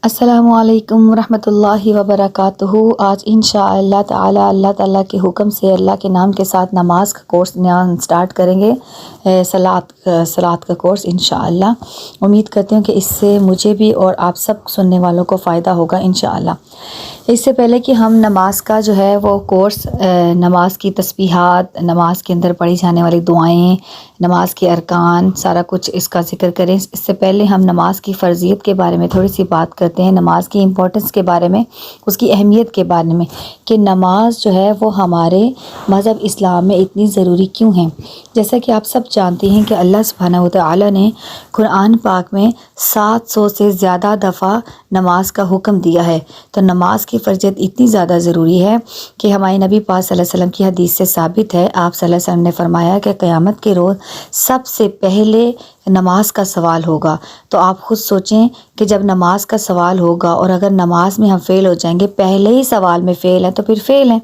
السلام علیکم ورحمۃ اللہ وبرکاتہ۔ آج انشاءاللہ تعالی اللہ تعالیٰ کے حکم سے اللہ کے نام کے ساتھ نماز کا کورس نیا سٹارٹ کریں گے، صلاۃ کا کورس انشاءاللہ۔ امید کرتی ہوں کہ اس سے مجھے بھی اور آپ سب سننے والوں کو فائدہ ہوگا انشاءاللہ۔ اس سے پہلے کہ ہم نماز کا جو ہے وہ کورس، نماز کی تسبیحات، نماز کے اندر پڑھی جانے والی دعائیں، نماز کے ارکان، سارا کچھ اس کا ذکر کریں، اس سے پہلے ہم نماز کی فرضیت کے بارے میں تھوڑی سی بات کرتے ہیں، نماز کی امپورٹنس کے بارے میں، اس کی اہمیت کے بارے میں کہ نماز جو ہے وہ ہمارے مذہب اسلام میں اتنی ضروری کیوں ہے۔ جیسا کہ آپ سب جانتے ہیں کہ اللہ سبحانہ وتعالی نے قرآن پاک میں 700 سے زیادہ دفعہ نماز کا حکم دیا ہے، تو نماز کی فرضیت اتنی زیادہ ضروری ہے کہ ہمارے نبی پاک صلی اللہ علیہ وسلم کی حدیث سے ثابت ہے، آپ صلی اللہ علیہ وسلم نے فرمایا کہ قیامت کے روز سب سے پہلے نماز کا سوال ہوگا۔ تو آپ خود سوچیں کہ جب نماز کا سوال ہوگا اور اگر نماز میں ہم فیل ہو جائیں گے، پہلے ہی سوال میں فیل ہیں تو پھر فیل ہیں۔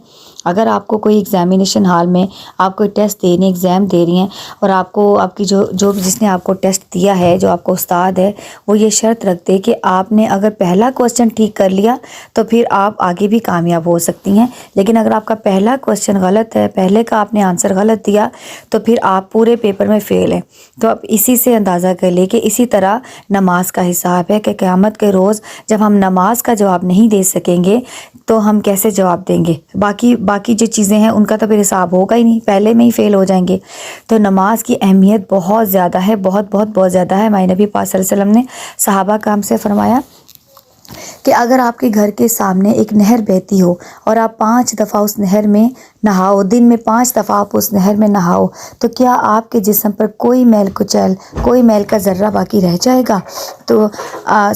اگر آپ کو کوئی ایگزامینیشن ہال میں آپ کوئی ٹیسٹ دے رہی ہیں، ایگزام دے رہی ہیں، اور آپ کو آپ کی جو جس نے آپ کو ٹیسٹ دیا ہے، جو آپ کو استاد ہے، وہ یہ شرط رکھ دے کہ آپ نے اگر پہلا کوسچن ٹھیک کر لیا تو پھر آپ آگے بھی کامیاب ہو سکتی ہیں، لیکن اگر آپ کا پہلا کوسچن غلط ہے، پہلے کا آپ نے آنسر غلط دیا تو پھر آپ پورے پیپر میں فیل ہیں۔ تو اب اسی سے اندازہ کر لیں کہ اسی طرح نماز کا حساب ہے کہ قیامت کے روز جب ہم نماز کا جواب نہیں دے سکیں گے تو ہم کیسے جواب دیں گے؟ باقی جو چیزیں ہیں ان کا تو پھر حساب ہوگا ہی نہیں، پہلے میں ہی فیل ہو جائیں گے۔ تو نماز کی اہمیت بہت زیادہ ہے، بہت زیادہ ہے۔ ہمارے نبی پاک صلی اللہ علیہ وسلم نے صحابہ کرام سے فرمایا کہ اگر آپ کے گھر کے سامنے ایک نہر بہتی ہو اور آپ 5 دفعہ اس نہر میں نہاؤ، دن میں 5 دفعہ آپ اس نہر میں نہاؤ، تو کیا آپ کے جسم پر کوئی میل کچیل، کوئی میل کا ذرہ باقی رہ جائے گا؟ تو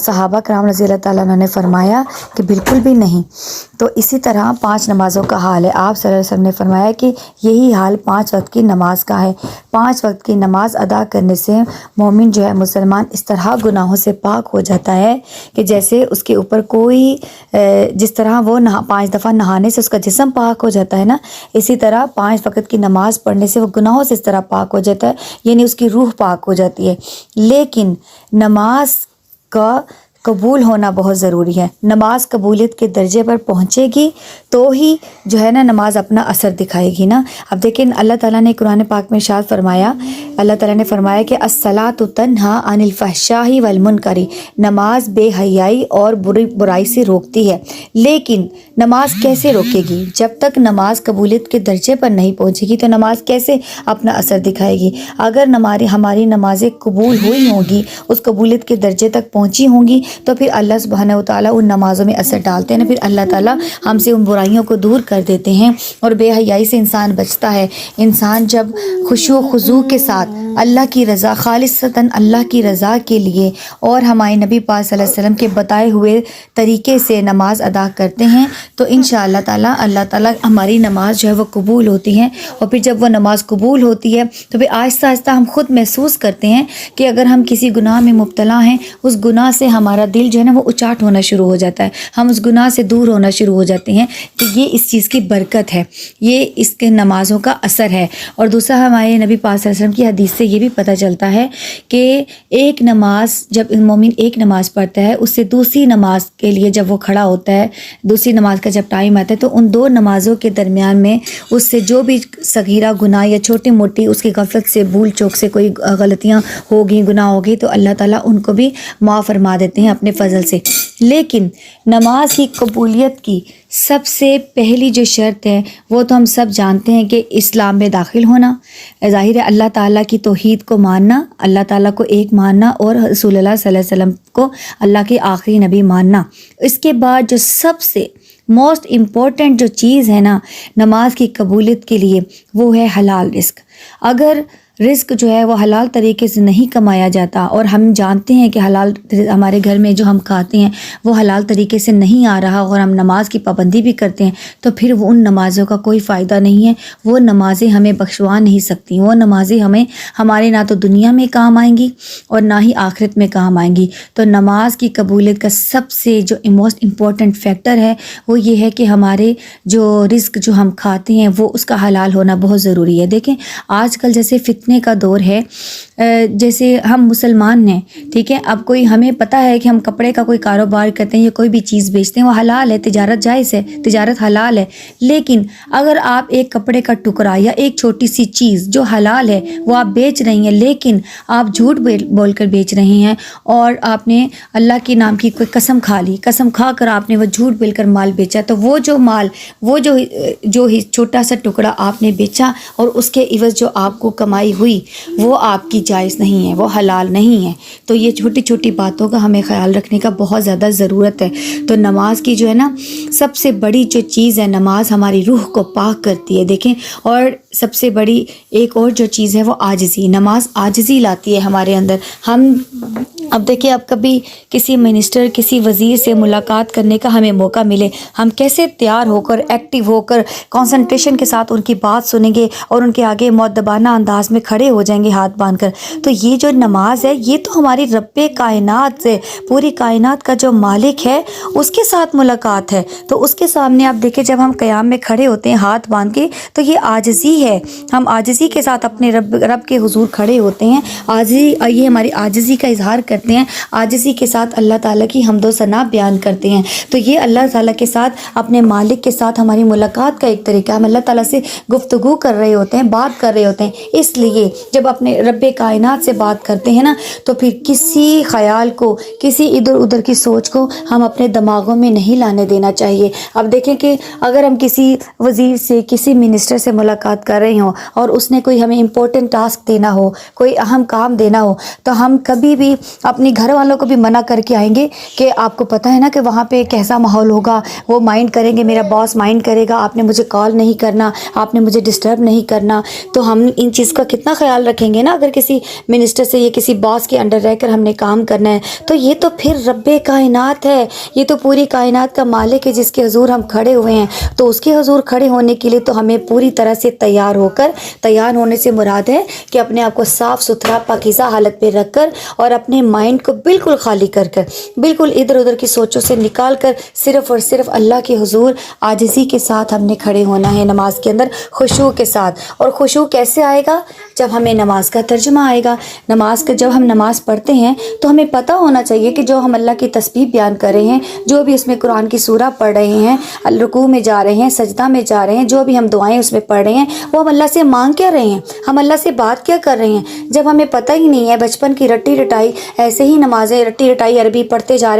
صحابہ کرام رضی اللہ تعالیٰ عنہ نے فرمایا کہ بالکل بھی نہیں۔ تو اسی طرح 5 نمازوں کا حال ہے۔ آپ صلی اللہ علیہ وسلم نے فرمایا کہ یہی حال 5 وقت کی نماز کا ہے۔ 5 وقت کی نماز ادا کرنے سے مومن جو ہے، مسلمان، اس طرح گناہوں سے پاک ہو جاتا ہے کہ جیسے اس کے اوپر کوئی، جس طرح وہ 5 دفعہ نہانے سے اس کا جسم پاک ہو جاتا ہے نا، اسی طرح 5 وقت کی نماز پڑھنے سے وہ گناہوں سے اس طرح پاک ہو جاتا ہے، یعنی اس کی روح پاک ہو جاتی ہے۔ لیکن نماز کا قبول ہونا بہت ضروری ہے۔ نماز قبولیت کے درجے پر پہنچے گی تو ہی جو ہے نا نماز اپنا اثر دکھائے گی نا۔ اب دیکھیں اللہ تعالیٰ نے قرآن پاک میں ارشاد فرمایا، اللہ تعالیٰ نے فرمایا کہ الصلاۃ تنہی عن الفحشاء والمنکر، نماز بے حیائی اور برائی سے روکتی ہے۔ لیکن نماز کیسے روکے گی؟ جب تک نماز قبولیت کے درجے پر نہیں پہنچے گی تو نماز کیسے اپنا اثر دکھائے گی؟ اگر ہماری نمازیں قبول ہوئی ہوں گی، اس قبولیت کے درجے تک پہنچی ہوں گی، تو پھر اللہ سبحانہ وتعالیٰ ان نمازوں میں اثر ڈالتے ہیں، پھر اللہ تعالیٰ ہم سے ان برائیوں کو دور کر دیتے ہیں اور بے حیائی سے انسان بچتا ہے۔ انسان جب خشوع و خضوع کے ساتھ اللہ کی رضا، خالصتاً اللہ کی رضا کے لیے اور ہمارے نبی پاک صلی اللہ علیہ وسلم کے بتائے ہوئے طریقے سے نماز ادا کرتے ہیں تو انشاءاللہ تعالیٰ اللہ تعالیٰ ہماری نماز جو ہے وہ قبول ہوتی ہے۔ اور پھر جب وہ نماز قبول ہوتی ہے تو پھر آہستہ آہستہ ہم خود محسوس کرتے ہیں کہ اگر ہم کسی گناہ میں مبتلا ہیں، اس گناہ سے ہمارا دل جو ہے نا وہ اچاٹ ہونا شروع ہو جاتا ہے، ہم اس گناہ سے دور ہونا شروع ہو جاتے ہیں۔ تو یہ اس چیز کی برکت ہے، یہ اس کے نمازوں کا اثر ہے۔ اور دوسرا ہمارے نبی پاک صلی اللہ علیہ وسلم کی حدیث سے یہ بھی پتہ چلتا ہے کہ ایک نماز، جب مومن ایک نماز پڑھتا ہے، اس سے دوسری نماز کے لیے جب وہ کھڑا ہوتا ہے، دوسری نماز کا جب ٹائم آتا ہے تو ان 2 نمازوں کے درمیان میں اس سے جو بھی صغیرہ گناہ یا چھوٹی موٹی اس کی غفلت سے، بھول چوک سے کوئی غلطیاں ہوگی، گناہ ہوگی، تو اللہ تعالیٰ ان کو بھی معاف فرما دیتے ہیں اپنے فضل سے۔ لیکن نماز کی قبولیت کی سب سے پہلی جو شرط ہے وہ تو ہم سب جانتے ہیں کہ اسلام میں داخل ہونا، ظاہر ہے اللہ تعالیٰ کی توحید کو ماننا، اللہ تعالیٰ کو ایک ماننا اور رسول اللہ صلی اللہ علیہ وسلم کو اللہ کے آخری نبی ماننا۔ اس کے بعد جو سب سے موسٹ امپورٹنٹ جو چیز ہے نا نماز کی قبولیت کے لیے، وہ ہے حلال رزق۔ اگر رزق جو ہے وہ حلال طریقے سے نہیں کمایا جاتا، اور ہم جانتے ہیں کہ حلال ہمارے گھر میں جو ہم کھاتے ہیں وہ حلال طریقے سے نہیں آ رہا، اور ہم نماز کی پابندی بھی کرتے ہیں، تو پھر وہ ان نمازوں کا کوئی فائدہ نہیں ہے۔ وہ نمازیں ہمیں بخشوا نہیں سکتی، وہ نمازیں ہمارے نہ تو دنیا میں کام آئیں گی اور نہ ہی آخرت میں کام آئیں گی۔ تو نماز کی قبولیت کا سب سے جو موسٹ امپورٹنٹ فیکٹر ہے وہ یہ ہے کہ ہمارے جو رزق جو ہم کھاتے ہیں وہ اس کا حلال ہونا بہت ضروری ہے۔ دیکھیں آج کل جیسے فتنے کا دور ہے، جیسے ہم مسلمان ہیں، ٹھیک ہے، اب کوئی ہمیں پتہ ہے کہ ہم کپڑے کا کوئی کاروبار کرتے ہیں یا کوئی بھی چیز بیچتے ہیں، وہ حلال ہے، تجارت جائز ہے، تجارت حلال ہے، لیکن اگر آپ ایک کپڑے کا ٹکڑا یا ایک چھوٹی سی چیز جو حلال ہے وہ آپ بیچ رہی ہیں، لیکن آپ جھوٹ بول کر بیچ رہی ہیں اور آپ نے اللہ کے نام کی کوئی قسم کھا لی، قسم کھا کر آپ نے وہ جھوٹ بول کر مال بیچا، تو وہ جو مال، وہ جو چھوٹا سا ٹکڑا آپ نے بیچا اور اس کے عوض جو آپ کو کمائی ہوئی وہ آپ کی جائز نہیں ہے، وہ حلال نہیں ہے۔ تو یہ چھوٹی چھوٹی باتوں کا ہمیں خیال رکھنے کا بہت زیادہ ضرورت ہے۔ تو نماز کی جو ہے نا سب سے بڑی جو چیز ہے، نماز ہماری روح کو پاک کرتی ہے، دیکھیں، اور سب سے بڑی ایک اور جو چیز ہے وہ عاجزی، نماز عاجزی لاتی ہے ہمارے اندر۔ ہم اب دیکھیں، اب کبھی کسی منسٹر، کسی وزیر سے ملاقات کرنے کا ہمیں موقع ملے، ہم کیسے تیار ہو کر، ایکٹیو ہو کر، کنسنٹریشن کے ساتھ ان کی بات سنیں گے اور ان کے آگے مؤدبانہ انداز میں کھڑے ہو جائیں گے ہاتھ باندھ کر۔ تو یہ جو نماز ہے یہ تو ہماری رب کائنات سے، پوری کائنات کا جو مالک ہے اس کے ساتھ ملاقات ہے۔ تو اس کے سامنے آپ دیکھیں جب ہم قیام میں کھڑے ہوتے ہیں ہاتھ باندھ کے، تو یہ عاجزی ہے، ہم عاجزی کے ساتھ اپنے رب کے حضور کھڑے ہوتے ہیں، عاجزی، یہ ہماری عاجزی کا اظہار کرتے ہیں، عاجزی کے ساتھ اللہ تعالیٰ کی حمد و ثنا بیان کرتے ہیں۔ تو یہ اللہ تعالیٰ کے ساتھ، اپنے مالک کے ساتھ ہماری ملاقات کا ایک طریقہ، ہم اللہ تعالیٰ سے گفتگو کر رہے ہوتے ہیں، بات کر رہے ہوتے ہیں۔ اس لیے جب اپنے رب کائنات سے بات کرتے ہیں نا، تو پھر کسی خیال کو، کسی ادھر ادھر کی سوچ کو ہم اپنے دماغوں میں نہیں لانے دینا چاہیے۔ اب دیکھیں کہ اگر ہم کسی وزیر سے، کسی منسٹر سے ملاقات کر رہے ہوں اور اس نے کوئی ہمیں امپورٹنٹ ٹاسک دینا ہو، کوئی اہم کام دینا ہو، تو ہم کبھی بھی اپنی گھر والوں کو بھی منع کر کے آئیں گے کہ آپ کو پتہ ہے نا کہ وہاں پہ کیسا ماحول ہوگا، وہ مائنڈ کریں گے، میرا باس مائنڈ کرے گا، آپ نے مجھے کال نہیں کرنا، آپ نے مجھے ڈسٹرب نہیں کرنا۔ تو ہم ان چیز کا کتنا خیال رکھیں گے نا، اگر کسی منسٹر سے یا کسی باس کے انڈر رہ کر ہم نے کام کرنا ہے، تو یہ تو پھر رب کائنات ہے، یہ تو پوری کائنات کا مالک ہے جس کے حضور ہم کھڑے ہوئے ہیں۔ تو اس کے حضور کھڑے ہونے کے لیے تو ہمیں پوری طرح سے تیار ہو کر، تیار ہونے سے مراد ہے کہ اپنے آپ کو صاف ستھرا پاکیزہ حالت پہ رکھ کر اور اپنے مائنڈ کو بالکل خالی کر کر، بالکل ادھر ادھر کی سوچوں سے نکال کر صرف اور صرف اللہ کے حضور عاجزی کے ساتھ ہم نے کھڑے ہونا ہے نماز کے اندر، خشوع کے ساتھ۔ اور خشوع کیسے آئے گا؟ جب ہمیں نماز کا ترجمہ آئے گا۔ نماز کا، جب ہم نماز پڑھتے ہیں تو ہمیں پتہ ہونا چاہیے کہ جو ہم اللہ کی تسبیح بیان کر رہے ہیں، جو بھی اس میں قرآن کی سورہ پڑھ رہے ہیں، رکوع میں جا رہے ہیں، سجدہ میں جا رہے ہیں، جو بھی ہم دعائیں اس میں پڑھ رہے ہیں، وہ ہم اللہ سے مانگ کیا رہے ہیں، ہم اللہ سے بات کیا کر رہے ہیں۔ جب ہمیں پتہ ہی نہیں ہے، بچپن کی رٹی رٹائی ایسے ہی نمازیں، رٹی رٹائی عربی پڑھتے جا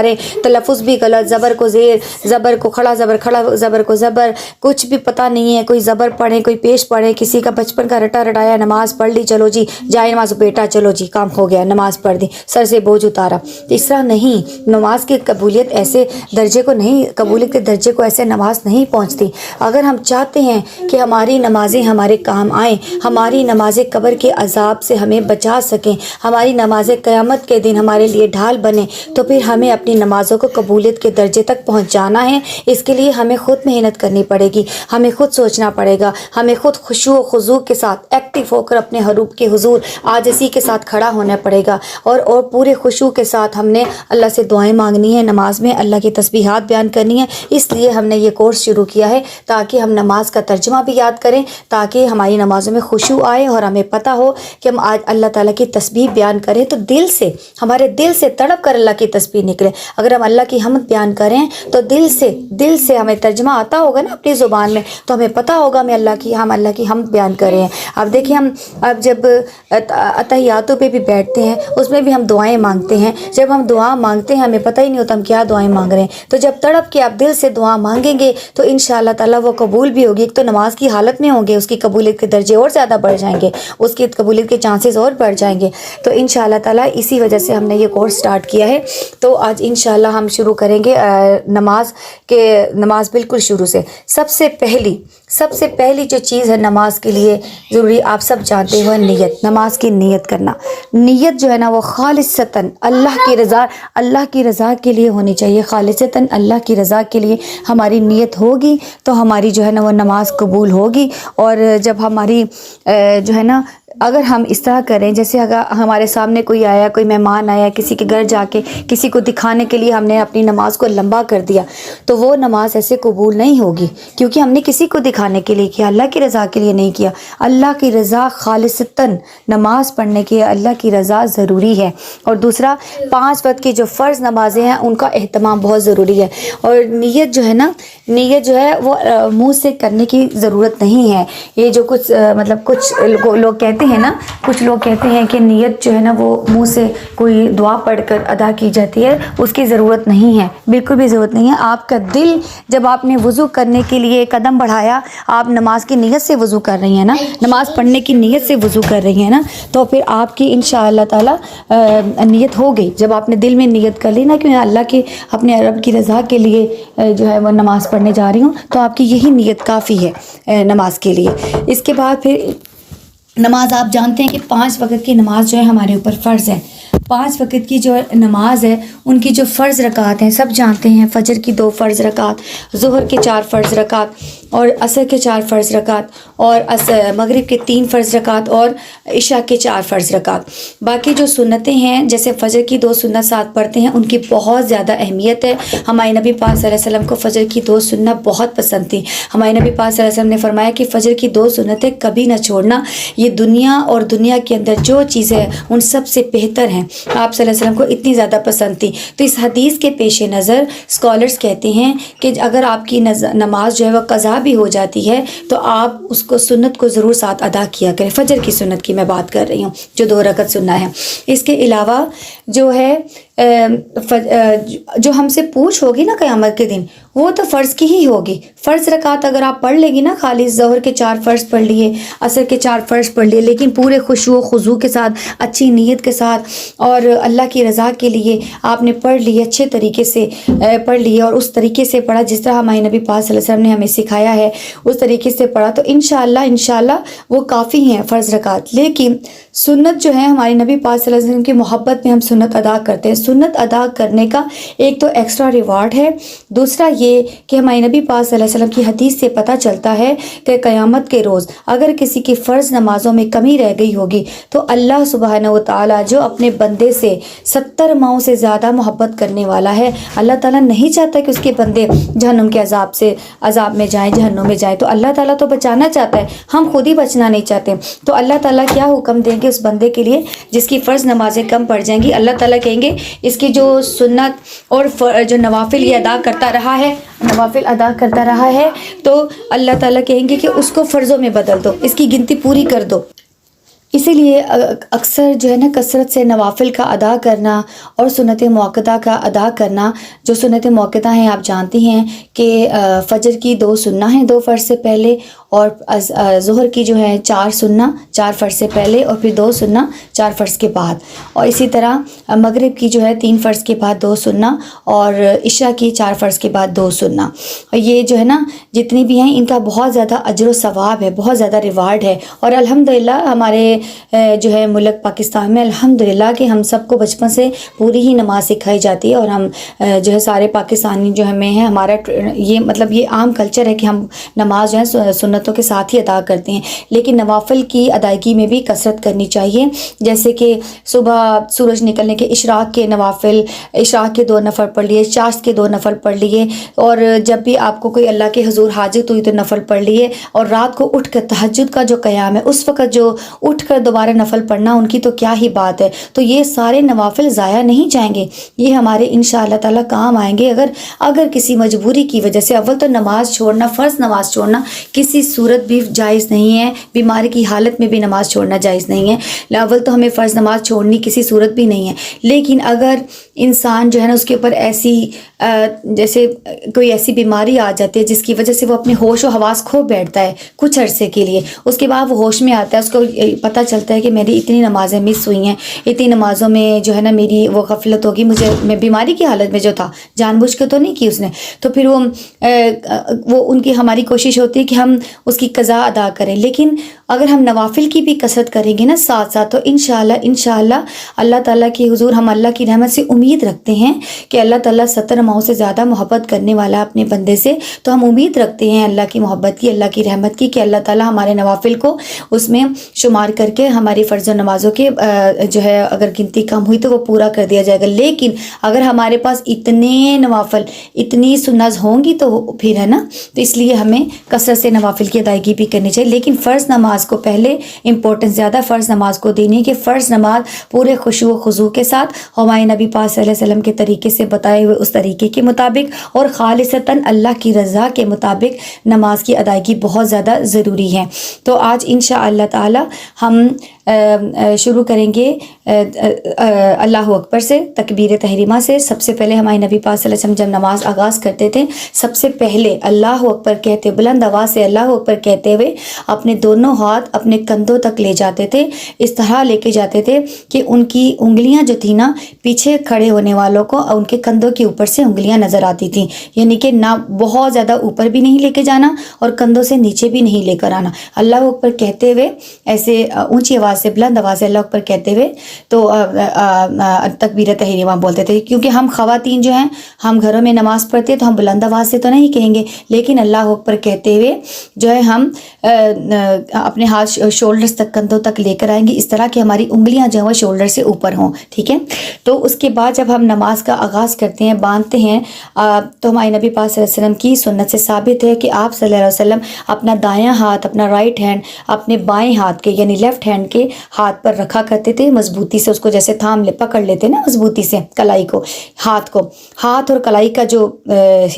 رہے، تلفظ بھی غلط، زبر کو زیر، زبر کو کھڑا زبر، کھڑا زبر کو زبر، کچھ بھی پتہ نہیں ہے، کوئی زبر پڑھیں، کوئی پیش پڑھیں، کسی کا بچپن کا رٹا رٹایا نماز پڑھ لی، چلو جی جائے نماز بیٹا، چلو جی کام ہو گیا، نماز پڑھ دی، سر سے بوجھ اتارا۔ اس طرح نہیں، نماز کی قبولیت ایسے درجے کو نہیں، قبولیت کے درجے کو ایسے نماز نہیں پہنچتی۔ اگر ہم چاہتے ہیں کہ ہماری نمازیں ہمارے کام آئیں، ہماری نمازیں قبر کے عذاب سے ہمیں بچا سکیں، ہماری نمازیں قیامت کے دن ہمارے لیے ڈھال بنیں، تو پھر ہمیں اپنی نمازوں کو قبولیت کے درجے تک پہنچانا ہے۔ اس کے لیے ہمیں خود محنت کرنی پڑے گی، ہمیں خود سوچنا پڑے گا، ہمیں خود خشوع و خضوع کے ساتھ ایکٹیو ہو کر اپنے حروب کے حضور عاجزی کے ساتھ کھڑا ہونا پڑے گا، اور پورے خشوع کے ساتھ ہم نے اللہ سے دعائیں مانگنی ہے، نماز میں اللہ کی تسبیحات بیان کرنی ہے۔ اس لیے ہم نے یہ کورس شروع کیا ہے تاکہ ہم نماز کا ترجمہ بھی یاد کریں، تاکہ ہماری نمازوں میں خشوع آئے اور ہمیں پتہ ہو کہ ہم آج اللہ تعالیٰ کی تسبیح بیان کریں تو دل سے، ہمارے دل سے تڑپ کر اللہ کی تسبیح نکلے۔ اگر ہم اللہ کی حمد بیان کریں تو دل سے ہمیں ترجمہ آتا ہوگا نا اپنی زبان میں، تو ہمیں پتہ ہوگا ہم اللہ کی حمد بیان کر رہے ہیں۔ اب دیکھیں، ہم اب جب اتحیاتوں پہ بھی بیٹھتے ہیں اس میں بھی ہم دعائیں مانگتے ہیں، جب ہم دعا مانگتے ہیں ہمیں پتہ ہی نہیں ہوتا ہم کیا دعائیں مانگ رہے ہیں۔ تو جب تڑپ کے آپ دل سے دعا مانگیں گے تو انشاءاللہ تعالیٰ وہ قبول بھی ہوگی۔ ایک تو نماز کی حالت میں ہوں گے، اس کی قبولیت کے درجے اور زیادہ بڑھ جائیں گے، اس کی قبولیت کے چانسز اور بڑھ جائیں گے۔ تو انشاءاللہ تعالیٰ اسی وجہ سے ہم نے یہ کورس سٹارٹ کیا ہے۔ تو آج انشاءاللہ ہم شروع کریں گے نماز بالکل شروع سے۔ سب سے پہلی جو چیز ہے نماز کے لیے ضروری، آپ سب جانتے ہو، نیت، نماز کی نیت کرنا۔ نیت جو ہے نا وہ خالصتاً اللہ کی رضا کے لیے ہونی چاہیے، خالصتاً اللہ کی رضا کے لیے ہماری نیت ہوگی تو ہماری جو ہے نا وہ نماز قبول ہوگی۔ اور جب ہماری جو ہے نا اگر ہم اس طرح کریں جیسے اگر ہمارے سامنے کوئی آیا، کوئی مہمان آیا، کسی کے گھر جا کے کسی کو دکھانے کے لیے ہم نے اپنی نماز کو لمبا کر دیا تو وہ نماز ایسے قبول نہیں ہوگی، کیونکہ ہم نے کسی کو دکھانے کے لیے کیا، اللہ کی رضا کے لیے نہیں کیا۔ اللہ کی رضا خالصتاً نماز پڑھنے کی اللہ کی رضا ضروری ہے۔ اور دوسرا 5 وقت کی جو فرض نمازیں ہیں ان کا اہتمام بہت ضروری ہے، اور نیت جو ہے نا، نیت جو ہے وہ منہ سے کرنے کی ضرورت نہیں ہے۔ یہ جو کچھ مطلب کچھ لوگ کہتے ہیں نا، کچھ لوگ کہتے ہیں کہ نیت جو ہے نا وہ منہ سے کوئی دعا پڑھ کر ادا کی جاتی ہے، اس کی ضرورت نہیں ہے، بالکل بھی ضرورت نہیں ہے۔ آپ کا دل جب آپ نے وضو کرنے کے لیے قدم بڑھایا، آپ نماز کی نیت سے وضو کر رہی ہیں نا، نماز پڑھنے کی نیت سے وضو کر رہی ہیں نا، تو پھر آپ کی انشاءاللہ تعالی نیت ہو گئی۔ جب آپ نے دل میں نیت کر لی نا کہ میں اللہ کے اپنے رب کی رضا کے لیے جو ہے وہ نماز پڑھنے جا رہی ہوں، تو آپ کی یہی نیت کافی ہے نماز کے لیے۔ اس کے بعد پھر نماز آپ جانتے ہیں کہ 5 وقت کی نماز جو ہے ہمارے اوپر فرض ہے۔ 5 وقت کی جو نماز ہے ان کی جو فرض رکعت ہیں سب جانتے ہیں، فجر کی 2 فرض رکعت، ظہر کے 4 فرض رکعت، اور عصر کے 4 فرض رکعت، اور مغرب کے 3 فرض رکعت، اور عشاء کے 4 فرض رکعت۔ باقی جو سنتیں ہیں جیسے فجر کی 2 سنت ساتھ پڑھتے ہیں، ان کی بہت زیادہ اہمیت ہے۔ ہمارے نبی پاک صلی اللہ علیہ وسلم کو فجر کی 2 سنت بہت پسند تھی۔ ہمارے نبی پاک صلی اللہ علیہ وسلم نے فرمایا کہ فجر کی 2 سنتیں کبھی نہ چھوڑنا، یہ دنیا اور دنیا کے اندر جو چیزیں ہیں ان سب سے بہتر ہیں۔ آپ صلی اللہ علیہ وسلم کو اتنی زیادہ پسند تھی، تو اس حدیث کے پیش نظر اسکالرز کہتے ہیں کہ اگر آپ کی نماز جو ہے وہ قضا بھی ہو جاتی ہے تو آپ اس کو سنت کو ضرور ساتھ ادا کیا کریں۔ فجر کی سنت کی میں بات کر رہی ہوں جو 2 رکعت سننا ہے۔ اس کے علاوہ جو ہے جو ہم سے پوچھ ہوگی نا قیامت کے دن، وہ تو فرض کی ہی ہوگی۔ فرض رکعت اگر آپ پڑھ لیں گی نا، خالی ظہر کے 4 فرض پڑھ لیے، عصر کے 4 فرض پڑھ لیے، لیکن پورے خشوع و خضوع کے ساتھ، اچھی نیت کے ساتھ، اور اللہ کی رضا کے لیے آپ نے پڑھ لی، اچھے طریقے سے پڑھ لی، اور اس طریقے سے پڑھا جس طرح ہمارے نبی پاک صلی اللہ علیہ وسلم نے ہمیں سکھایا ہے، اس طریقے سے پڑھا، تو انشاءاللہ وہ کافی ہیں فرض رکعت۔ لیکن سنت جو ہے ہمارے نبی پاک صلی اللہ علیہ وسلم کی محبت میں ہم سنت ادا کرتے ہیں۔ سنت ادا کرنے کا ایک تو ایکسٹرا ریوارڈ ہے، دوسرا یہ کہ ہمارے نبی پاک صلی اللہ علیہ وسلم کی حدیث سے پتہ چلتا ہے کہ قیامت کے روز اگر کسی کی فرض نمازوں میں کمی رہ گئی ہوگی تو اللہ سبحانہ و تعالیٰ جو اپنے بندے سے 70 ماؤں سے زیادہ محبت کرنے والا ہے، اللہ تعالیٰ نہیں چاہتا کہ اس کے بندے جہنم کے عذاب میں جائیں، جہنم میں جائیں، تو اللہ تعالیٰ تو بچانا چاہتا ہے، ہم خود ہی بچنا نہیں چاہتے، تو اللہ تعالیٰ کیا حکم دیں گے اس بندے کے لیے جس کی فرض نمازیں کم پڑ جائیں گی؟ اللہ تعالیٰ کہیں گے اس کی جو سنت اور جو نوافل یہ ادا کرتا رہا ہے تو اللہ تعالیٰ کہیں گے کہ اس کو فرضوں میں بدل دو، اس کی گنتی پوری کر دو۔ اسی لیے اکثر جو ہے نا کثرت سے نوافل کا ادا کرنا اور سنت موقدہ کا ادا کرنا۔ جو سنت موقدہ ہیں آپ جانتی ہیں کہ فجر کی 2 سننا ہیں 2 فرض سے پہلے، اور ظہر کی جو ہے 4 سننا 4 فرض سے پہلے، اور پھر 2 سننا 4 فرض کے بعد، اور اسی طرح مغرب کی جو ہے 3 فرض کے بعد 2 سننا، اور عشاء کی 4 فرض کے بعد 2 سننا۔ اور یہ جو ہے نا جتنی بھی ہیں ان کا بہت زیادہ اجر و ثواب ہے، بہت زیادہ ریوارڈ ہے، اور الحمدللہ ہمارے جو ہے ملک پاکستان میں الحمدللہ کہ ہم سب کو بچپن سے پوری ہی نماز سکھائی جاتی ہے، اور ہم جو ہے سارے پاکستانی جو ہمیں ہیں، ہمارا یہ مطلب یہ عام کلچر ہے کہ ہم نماز جو ہے سنتوں کے ساتھ ہی ادا کرتے ہیں، لیکن نوافل کی ادائیگی میں بھی کثرت کرنی چاہیے، جیسے کہ صبح سورج نکلنے کے اشراق کے نوافل، اشراق کے 2 نفل پڑھ لیے، چاشت کے 2 نفل پڑھ لیے، اور جب بھی آپ کو کوئی اللہ کے حضور حاجت ہوئی تو نفل پڑھ لیے، اور رات کو اٹھ کر تہجد کا جو قیام ہے اس وقت جو اٹھ کر دوبارہ نفل پڑھنا، ان کی تو کیا ہی بات ہے۔ تو یہ سارے نوافل ضائع نہیں جائیں گے، یہ ہمارے انشاءاللہ تعالیٰ کام آئیں گے۔ اگر کسی مجبوری کی وجہ سے، اول تو نماز چھوڑنا، فرض نماز چھوڑنا کسی صورت بھی جائز نہیں ہے، بیماری کی حالت میں بھی نماز چھوڑنا جائز نہیں ہے، اول تو ہمیں فرض نماز چھوڑنی کسی صورت بھی نہیں ہے، لیکن اگر انسان جو ہے نا اس کے اوپر ایسی جیسے کوئی ایسی بیماری آ جاتی ہے جس کی وجہ سے وہ اپنے ہوش و حواس کھو بیٹھتا ہے کچھ عرصے کے لیے، اس کے بعد وہ ہوش میں آتا ہے، اس کو پتہ چلتا ہے کہ میری اتنی نمازیں مس ہوئی ہیں، اتنی نمازوں میں جو ہے نا میری وہ غفلت ہوگی، میں بیماری کی حالت میں جو تھا جان بوجھ کے تو نہیں کی اس نے، تو پھر وہ ان کی ہماری کوشش ہوتی ہے کہ ہم اس کی قضا ادا کریں، لیکن اگر ہم نوافل کی بھی کثرت کریں گے نا ساتھ ساتھ تو انشاءاللہ اللہ تعالیٰ کی حضور ہم اللہ کی رحمت سے امید رکھتے ہیں کہ اللہ تعالیٰ 70 ماؤں سے زیادہ محبت کرنے والا اپنے بندے سے، تو ہم امید رکھتے ہیں اللہ کی محبت کی، اللہ کی رحمت کی، کہ اللہ تعالیٰ ہمارے نوافل کو اس میں شمار کر کے ہماری فرض و نمازوں کے جو ہے اگر گنتی کم ہوئی تو وہ پورا کر دیا جائے گا۔ لیکن اگر ہمارے پاس اتنے نوافل اتنی سنت ہوں گی تو پھر ہے نا، تو اس لیے ہمیں کثرت سے نوافل کی ادائیگی بھی کرنی چاہیے، لیکن فرض نماز کو پہلے امپورٹنس زیادہ فرض نماز کو دینی ہے کہ فرض نماز پورے خشوع و خضوع کے ساتھ ہمارے نبی پاک صلی اللہ علیہ وسلم کے طریقے سے بتائے ہوئے اس طریقے کے مطابق اور خالصتاً اللہ کی رضا کے مطابق نماز کی ادائیگی بہت زیادہ ضروری ہے۔ تو آج انشاءاللہ تعالی ہم شروع کریں گے اللہ اکبر سے، تکبیر تحریمہ سے۔ سب سے پہلے ہمارے نبی پاک صلی اللہ علیہ وسلم جب نماز آغاز کرتے تھے سب سے پہلے اللہ اکبر کہتے، بلند آواز سے اللہ اکبر کہتے ہوئے اپنے دونوں ہاتھ اپنے کندھوں تک لے جاتے تھے، اس طرح لے کے جاتے تھے کہ ان کی انگلیاں جو تھی نا پیچھے کھڑے ہونے والوں کو ان کے کندھوں کے اوپر سے انگلیاں نظر آتی تھیں، یعنی کہ نہ بہت زیادہ اوپر بھی نہیں لے کے جانا اور کندھوں سے نیچے بھی نہیں لے کر آنا۔ اللہ اکبر کہتے ہوئے ایسے اونچی آواز سے، بلند آواز سے اللہ اکبر کہتے ہوئے تو تکبیر تحریمہ بولتے تھے، کیونکہ ہم خواتین جو ہیں ہم گھروں میں نماز پڑھتے ہیں تو ہم بلند آواز سے تو نہیں کہیں گے، لیکن اللہ اکبر کہتے ہوئے جو ہے ہم اپنے ہاتھ شولڈرز تک، کندھوں تک لے کر آئیں گے، اس طرح کہ ہماری انگلیاں جو ہیں وہ شولڈر سے اوپر ہوں، ٹھیک ہے۔ تو اس کے بعد جب ہم نماز کا آغاز کرتے ہیں، باندھتے ہیں، تو ہمارے نبی پاک صلی اللہ علیہ وسلم کی سنت سے ثابت ہے کہ آپ صلی اللہ علیہ وسلم اپنا دایاں ہاتھ، اپنا رائٹ ہینڈ اپنے بائیں ہاتھ کے یعنی لیفٹ ہینڈ کے ہاتھ پر رکھا کرتے تھے، مضبوطی سے اس کو جیسے پکڑ لیتے نا مضبوطی سے کلائی کو، ہاتھ اور کلائی کا جو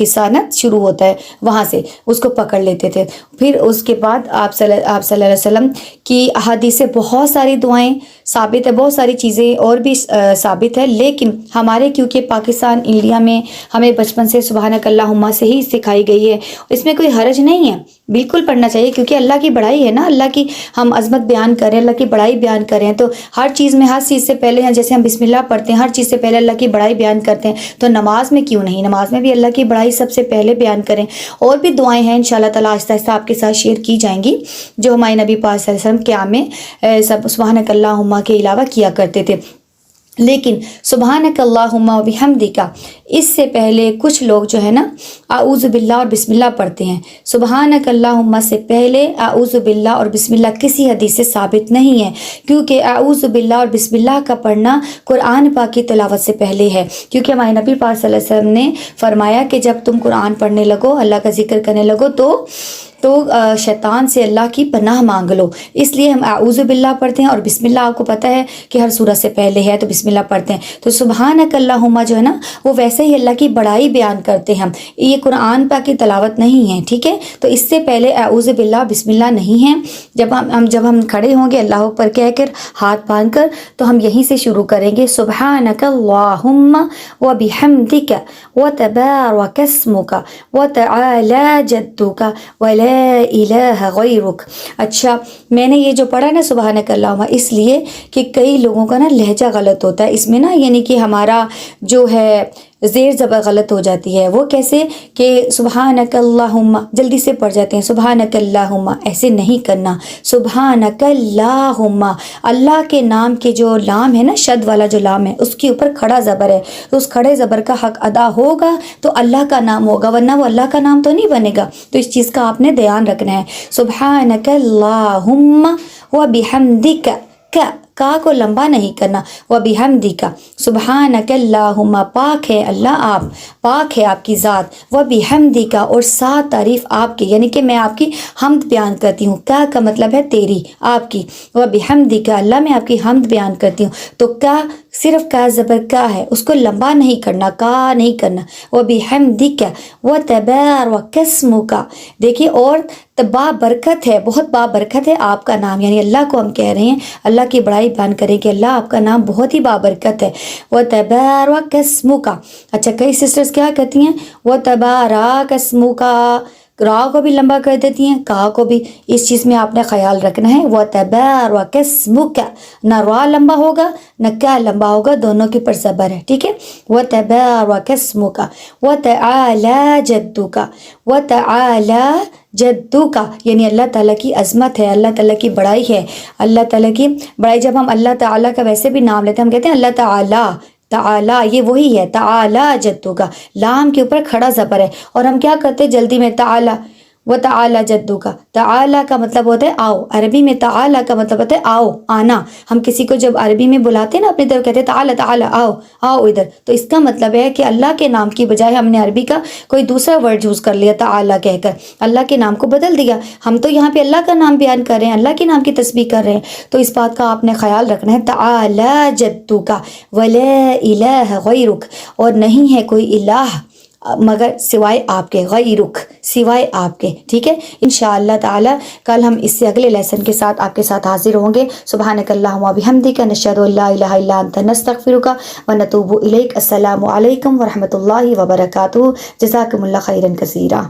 حصہ نا شروع ہوتا ہے وہاں سے اس کو پکڑ لیتے تھے۔ پھر اس کے بعد آپ صلی اللہ علیہ وسلم کی احادیث سے بہت ساری دعائیں ثابت ہے، بہت ساری چیزیں اور بھی ثابت ہے، لیکن ہمارے کیونکہ پاکستان انڈیا میں ہمیں بچپن سے سبحانک اللہم سے ہی سکھائی گئی ہے، اس میں کوئی حرج نہیں ہے، بالکل پڑھنا چاہیے، کیونکہ اللہ کی بڑائی ہے نا، اللہ کی ہم عظمت بیان کریں، اللہ کی بڑائی بیان کریں، تو ہر چیز میں، ہر چیز سے پہلے جیسے ہم بسم اللہ پڑھتے ہیں ہر چیز سے پہلے اللہ کی بڑائی بیان کرتے ہیں، تو نماز میں کیوں نہیں، نماز میں بھی اللہ کی بڑائی سب سے پہلے بیان کریں۔ اور بھی دعائیں ہیں انشاءاللہ تعالیٰ آہستہ آہستہ آپ کے ساتھ شیئر کی جائیں گی جو ہمارے نبی پاک صلی اللہ علیہ وسلم قیام میں سب سبحانک اللہم کے علاوہ کیا کرتے تھے۔ لیکن سبحانک اللہم و بحمدک اس سے پہلے کچھ لوگ جو ہے نا اعوذ باللہ اور بسم اللہ پڑھتے ہیں۔ سبحانک اللہم سے پہلے اعوذ باللہ اور بسم اللہ کسی حدیث سے ثابت نہیں ہے، کیونکہ اعوذ باللہ اور بسم اللہ کا پڑھنا قرآن پاک کی تلاوت سے پہلے ہے، کیونکہ ہمارے نبی پاک صلی اللہ علیہ وسلم نے فرمایا کہ جب تم قرآن پڑھنے لگو، اللہ کا ذکر کرنے لگو تو شیطان سے اللہ کی پناہ مانگ لو، اس لیے ہم اعوذ باللہ پڑھتے ہیں، اور بسم اللہ آپ کو پتہ ہے کہ ہر سورت سے پہلے ہے تو بسم اللہ پڑھتے ہیں۔ تو سبحانک اللہم جو ہے نا وہ ویسے ہی اللہ کی بڑائی بیان کرتے ہیں، یہ قرآن پاک کی تلاوت نہیں ہے، ٹھیک ہے۔ تو اس سے پہلے اعوذ باللہ بسم اللہ نہیں ہے۔ جب ہم کھڑے ہوں گے اللہ اکبر کہہ کر ہاتھ باندھ کر تو ہم یہیں سے شروع کریں گے، سبحانک اللہم و بحمدک و تبارک اسمک و تعالی جدک ولا الہ غیرک۔ اچھا، میں نے یہ جو پڑھا نا سبحانک اللہم، اس لیے کہ کئی لوگوں کا نا لہجہ غلط ہوتا ہے اس میں نا، یعنی کہ ہمارا جو ہے زیر زبر غلط ہو جاتی ہے۔ وہ کیسے کہ سبحانک اللہم جلدی سے پڑھ جاتے ہیں، سبحانک اللہم ایسے نہیں کرنا، سبحانک اللہم اللہ کے نام کے جو لام ہے نا، شد والا جو لام ہے اس کے اوپر کھڑا زبر ہے، تو اس کھڑے زبر کا حق ادا ہوگا تو اللہ کا نام ہوگا، ورنہ وہ اللہ کا نام تو نہیں بنے گا، تو اس چیز کا آپ نے دھیان رکھنا ہے۔ سبحانک اللہم و بحمدک، کا کو لمبا نہیں کرنا، وَبِحَمْدِكَ سبحانک اللہم پاک ہے اللہ آپ، پاک ہے آپ کی ذات، وَبِحَمْدِكَ اور ساتھ تعریف آپ کی، یعنی کہ میں آپ کی حمد بیان کرتی ہوں، کا مطلب ہے تیری، آپ کی، وَبِحَمْدِكَ اللہ میں آپ کی حمد بیان کرتی ہوں، تو کا صرف کا زبر کا ہے، اس کو لمبا نہیں کرنا، کا نہیں کرنا، وَبِحَمْدِكَ وَتَبَارَكَ اسْمُكَ دیکھیے، اور با برکت ہے، بہت با برکت ہے آپ کا نام، یعنی اللہ کو ہم کہہ رہے ہیں، اللہ کی بڑائی بیان کریں کہ اللہ آپ کا نام بہت ہی با برکت ہے۔ وَتَبَارَكَ اسْمُكَ اچھا، کئی سسٹرز کیا کہتی ہیں وَتَبَارَكَ اسْمُكَ، را کو بھی لمبا کر دیتی ہیں، کہا کو بھی. اس چیز میں آپ نے خیال رکھنا ہے. وَتَبَارَكَ اسْمُكَ، نہ را لمبا ہوگا نہ کیا لمبا ہوگا، دونوں کے پر زبر ہے. ٹھیک ہے. وَتَبَارَكَ اسْمُكَ وَتَعَالَى جَدُّكَ. وَتَعَالَى جَدُّكَ یعنی اللہ تعالیٰ کی عظمت ہے، اللہ تعالیٰ کی بڑائی ہے. اللہ تعالیٰ کی بڑائی، جب ہم اللہ تعالیٰ کا ویسے بھی نام لیتے ہیں ہم کہتے ہیں اللہ تعالیٰ. تعالیٰ یہ وہی ہے، تعالیٰ جدو کا لام کے اوپر کھڑا زبر ہے. اور ہم کیا کرتے ہیں جلدی میں تعالیٰ، و تعالیٰ جدو کا. تعالیٰ کا مطلب ہوتا ہے آؤ، عربی میں تعالیٰ کا مطلب ہوتا ہے آؤ، آنا. ہم کسی کو جب عربی میں بلاتے ہیں نا اپنی طرف، کہتے ہیں تعالیٰ تعالیٰ، آؤ آؤ ادھر. تو اس کا مطلب ہے کہ اللہ کے نام کی بجائے ہم نے عربی کا کوئی دوسرا ورڈ یوز کر لیا تعالیٰ کہہ کر، اللہ کے نام کو بدل دیا. ہم تو یہاں پہ اللہ کا نام بیان کر رہے ہیں، اللہ کے نام کی تسبیح کر رہے ہیں. تو اس بات کا آپ نے خیال رکھنا ہے. تعالیٰ جدو کا ولا الہ غیرک، اور نہیں ہے کوئی الہ مگر سوائے آپ کے، غیرک سوائے آپ کے. ٹھیک ہے. انشاءاللہ تعالی کل ہم اس سے اگلے لیسن کے ساتھ آپ کے ساتھ حاضر ہوں گے. سبحانک اللہم و بحمدک، نشہد ان لا الہ الا انت، نستغفرک و نتوب الیک. السلام علیکم ورحمۃ اللہ وبرکاتہ. جزاکم اللہ خیرا کثیرا.